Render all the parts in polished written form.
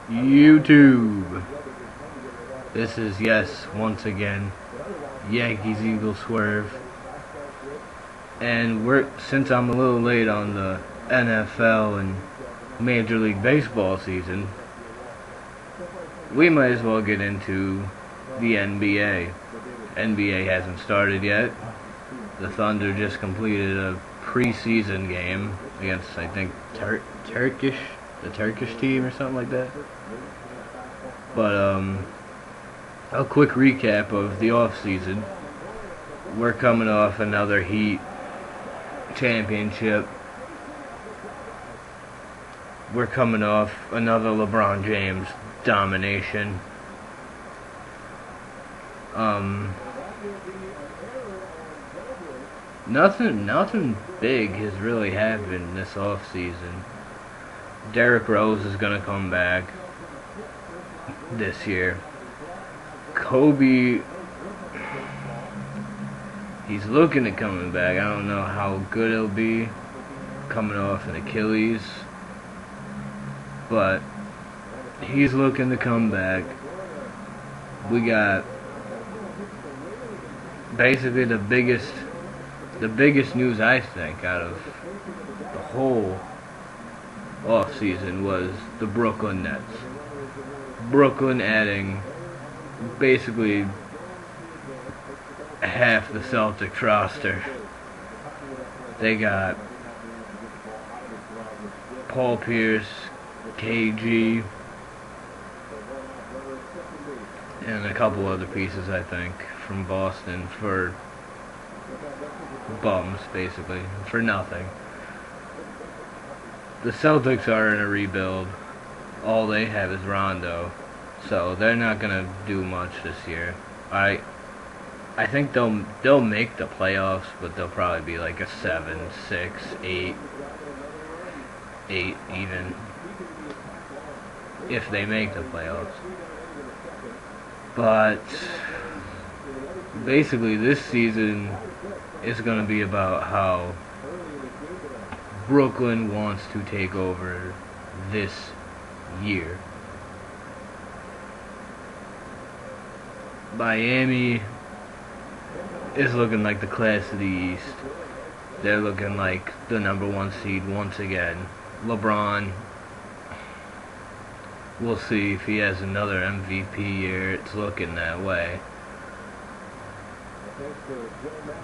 YouTube. This is, yes, once again, Yankees Eagles Swerve. And since I'm a little late on the NFL and Major League Baseball season, we might as well get into the NBA. NBA hasn't started yet. The Thunder just completed a preseason game against, I think, the Turkish team or something like that. But a quick recap of the off season. We're coming off another Heat championship. We're coming off another LeBron James domination. Nothing big has really happened this off season. Derrick Rose is gonna come back this year. Kobe, he's looking at coming back. I don't know how good it'll be coming off an Achilles, but he's looking to come back. We got basically the biggest news, I think, out of the whole off season was the Brooklyn Nets. Brooklyn adding basically half the Celtics roster. They got Paul Pierce, KG, and a couple other pieces, I think, from Boston for bums, basically, for nothing. The Celtics are in a rebuild. All they have is Rondo, so they're not gonna do much this year. I think they'll make the playoffs, but they'll probably be like a 7, 6, 8 even, if they make the playoffs. But basically this season is going to be about how Brooklyn wants to take over this year. Miami is looking like the class of the East. They're looking like the #1 seed once again. LeBron, we'll see if he has another MVP year. It's looking that way.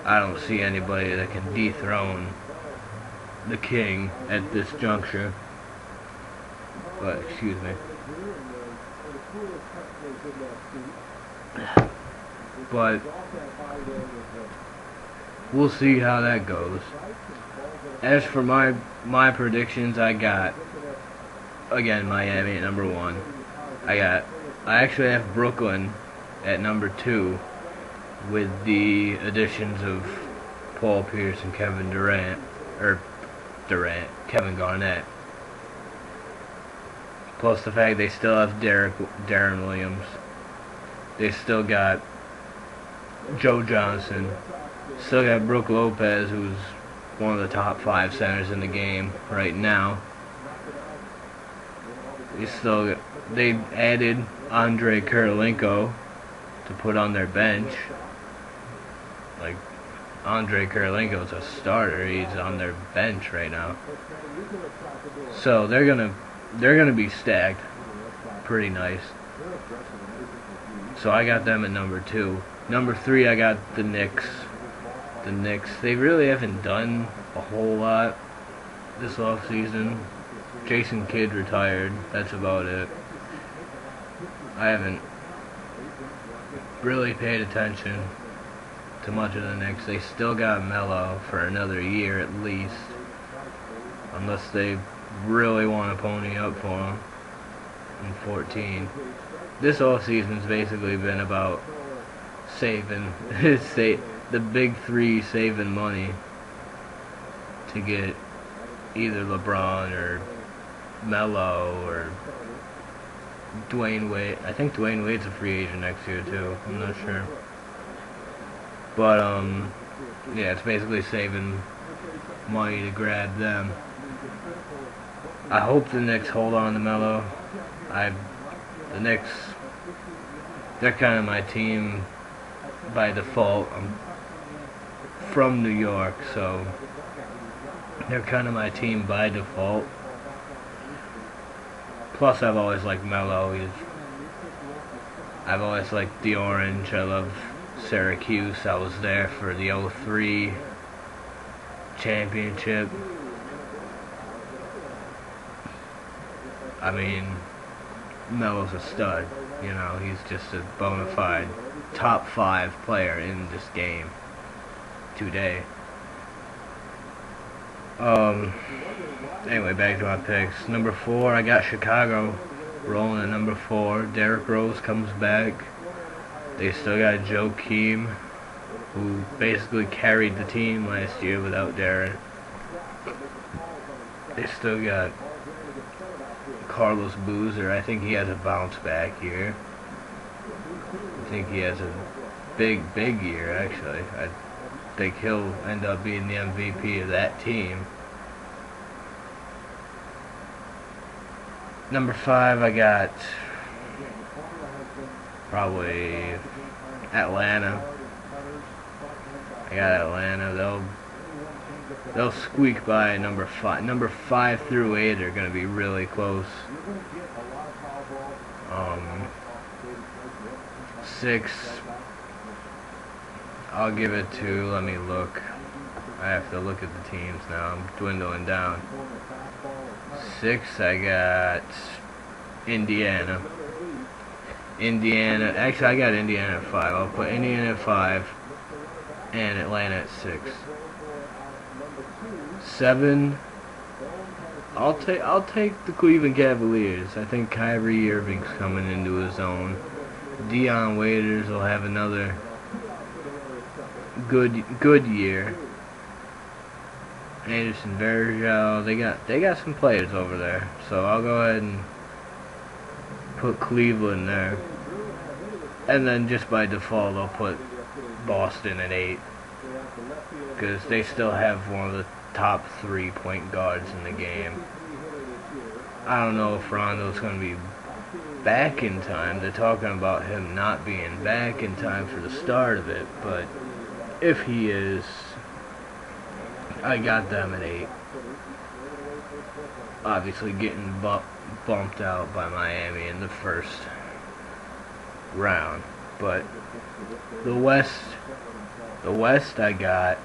I don't see anybody that can dethrone the king at this juncture. But, excuse me. But we'll see how that goes. As for my predictions, I got, again, Miami at #1. I actually have Brooklyn at #2 with the additions of Paul Pierce and Kevin Garnett. Plus the fact they still have Darren Williams. They still got Joe Johnson. Still got Brook Lopez, who's one of the top 5 centers in the game right now. They added Andre Kirilenko to put on their bench. Like, Andre Kirilenko's a starter. He's on their bench right now. So they're gonna be stacked pretty nice. So I got them at #2. #3, I got the Knicks. The Knicks, they really haven't done a whole lot this offseason. Jason Kidd retired. That's about it. I haven't really paid attention to much of the Knicks. They still got Melo for another year at least, unless they really want to pony up for him in 14. This offseason's basically been about saving, the big three saving money to get either LeBron or Melo or Dwayne Wade. I think Dwayne Wade's a free agent next year too. I'm not sure. But yeah, it's basically saving money to grab them. I hope the Knicks hold on to Melo. The Knicks, they're kind of my team by default. I'm from New York, so they're kind of my team by default. Plus, I've always liked Melo. I've always liked the orange. I love Syracuse. I was there for the '03 championship. I mean, Melo's a stud. You know, he's just a bona fide top 5 player in this game today. Anyway, back to my picks. Number 4, I got Chicago rolling at number 4. Derrick Rose comes back. They still got Joakim, who basically carried the team last year without Derrick. They still got Carlos Boozer. I think he has a bounce back year. I think he has a big year, actually. I think he'll end up being the MVP of that team. Number 5, I got probably Atlanta. I got Atlanta. They'll squeak by number 5. Number 5 through 8 are going to be really close. 6, I'll give it to, let me look. I have to look at the teams now. I'm dwindling down. 6, I got Indiana. Actually, I got Indiana at 5. I'll put Indiana at 5 and Atlanta at 6. 7, I'll take the Cleveland Cavaliers. I think Kyrie Irving's coming into his own. Dion Waiters will have another good year. Anderson Varejao, they got some players over there. So I'll go ahead and put Cleveland there. And then just by default I'll put Boston at 8. Because they still have one of the top 3 point guards in the game. I don't know if Rondo's going to be back in time. They're talking about him not being back in time for the start of it, but if he is, I got them at 8. Obviously getting bumped out by Miami in the first round, but the West I got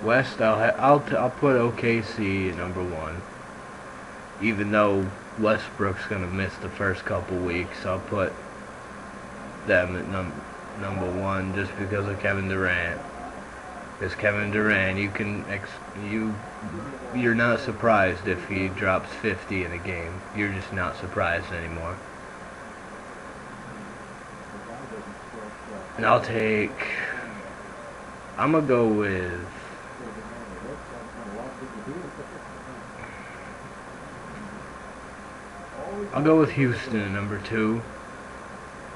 West, I'll put OKC at number 1. Even though Westbrook's gonna miss the first couple weeks, I'll put them at number 1 just because of Kevin Durant. Because Kevin Durant, you're not surprised if he drops 50 in a game. You're just not surprised anymore. And I'm gonna go with Houston at number 2.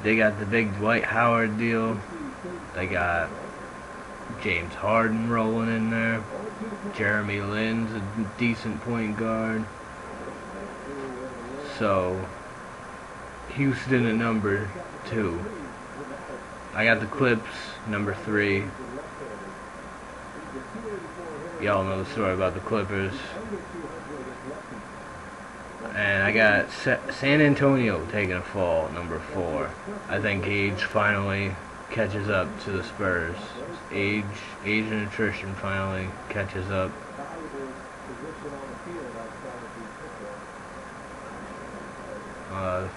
They got the big Dwight Howard deal. They got James Harden rolling in there. Jeremy Lin's a decent point guard. So Houston at number 2. I got the Clips number 3. Y'all know the story about the Clippers. And I got San Antonio taking a fall, number 4. I think age finally catches up to the Spurs. Age and attrition finally catches up.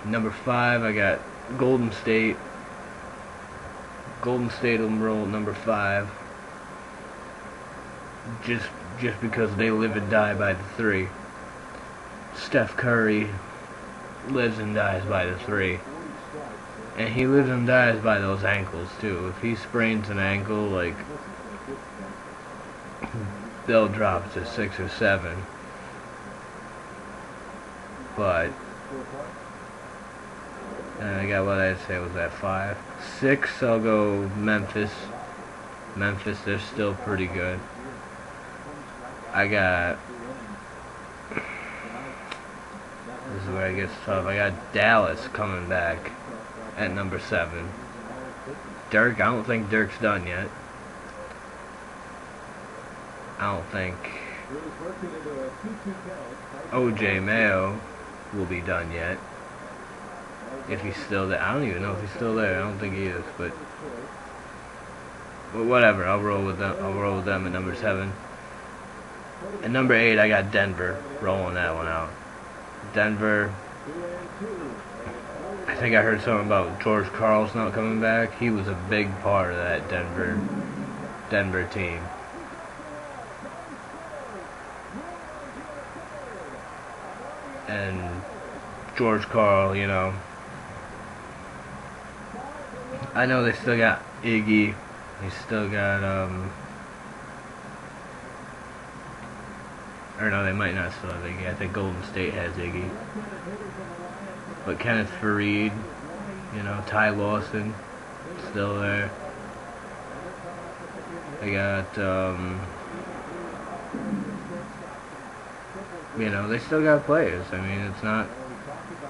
Number 5, I got Golden State. Golden State will roll number 5. Just because they live and die by the 3. Steph Curry lives and dies by the 3. And he lives and dies by those ankles too. If he sprains an ankle, like, they'll drop to 6 or 7. But I got what I'd say was at 5. 6, I'll go Memphis. Memphis, they're still pretty good. I got, this is where it gets tough. I got Dallas coming back at number 7. Dirk, I don't think Dirk's done yet. I don't think OJ Mayo will be done yet. If he's still there. I don't even know if he's still there. I don't think he is, but whatever. I'll roll with them. I'll roll with them at number 7. At number 8, I got Denver. Rolling that one out. Denver. I think I heard something about George Karl's not coming back. He was a big part of that Denver team. And George Karl, you know, I know they still got Iggy. They still got, or no, they might not still have Iggy. I think Golden State has Iggy. But Kenneth Faried, you know, Ty Lawson, still there. They got, you know, they still got players. I mean, it's not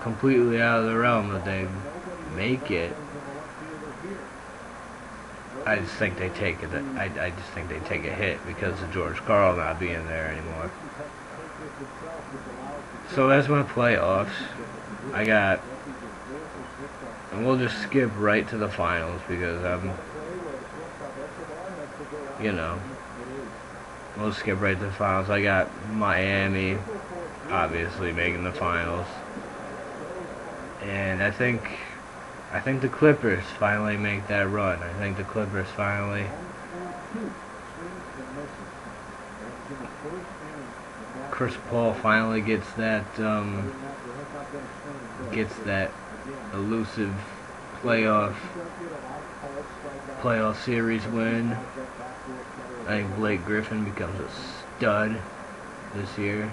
completely out of the realm that they make it. I just think they take it. I just think they take a hit because of George Karl not being there anymore. So that's my playoffs. I got, and we'll just skip right to the finals because you know, we'll skip right to the finals. I got Miami, obviously making the finals, and I think the Clippers finally make that run. I think the Clippers finally Chris Paul finally gets that elusive playoff series win. I think Blake Griffin becomes a stud this year,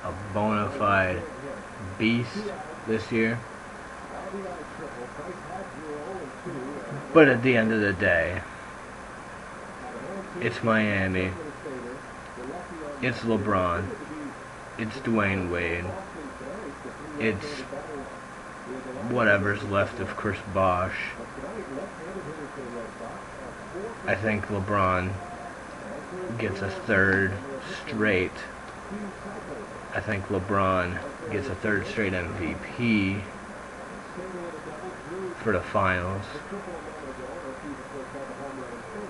a bona fide beast this year. But at the end of the day, it's Miami, it's LeBron, it's Dwayne Wade, it's whatever's left of Chris Bosh. I think LeBron gets a 3rd straight. I think LeBron gets a 3rd straight MVP for the finals.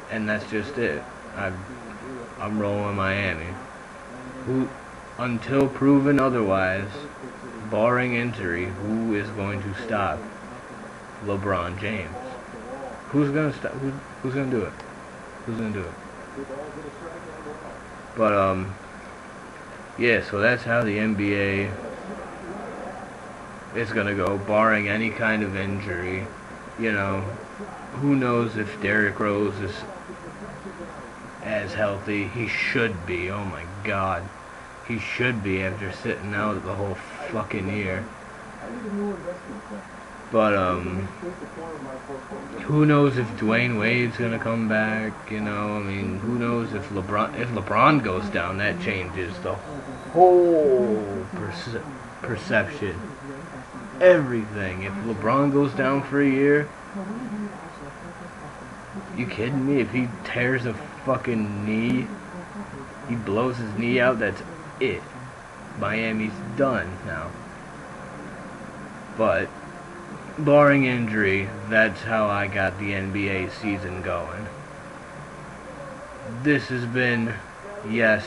And that's just it. I'm rolling Miami. Who, until proven otherwise, barring injury, who is going to stop LeBron James? Who's gonna stop? Who's gonna do it? Who's gonna do it? But yeah. So that's how the NBA is gonna go, barring any kind of injury. You know, who knows if Derrick Rose is as healthy? He should be. Oh my God, he should be after sitting out the whole fucking year. But who knows if Dwayne Wade's gonna come back? You know, I mean, who knows if LeBron goes down? That changes the whole perception, everything. If LeBron goes down for a year, you kidding me? If he tears a fucking knee, he blows his knee out, that's it. Miami's done now. But barring injury, that's how I got the NBA season going. This has been, yes,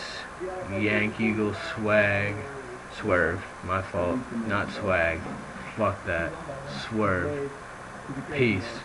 Yank Eagle Swerve, my fault, not swag, fuck that, Swerve, peace.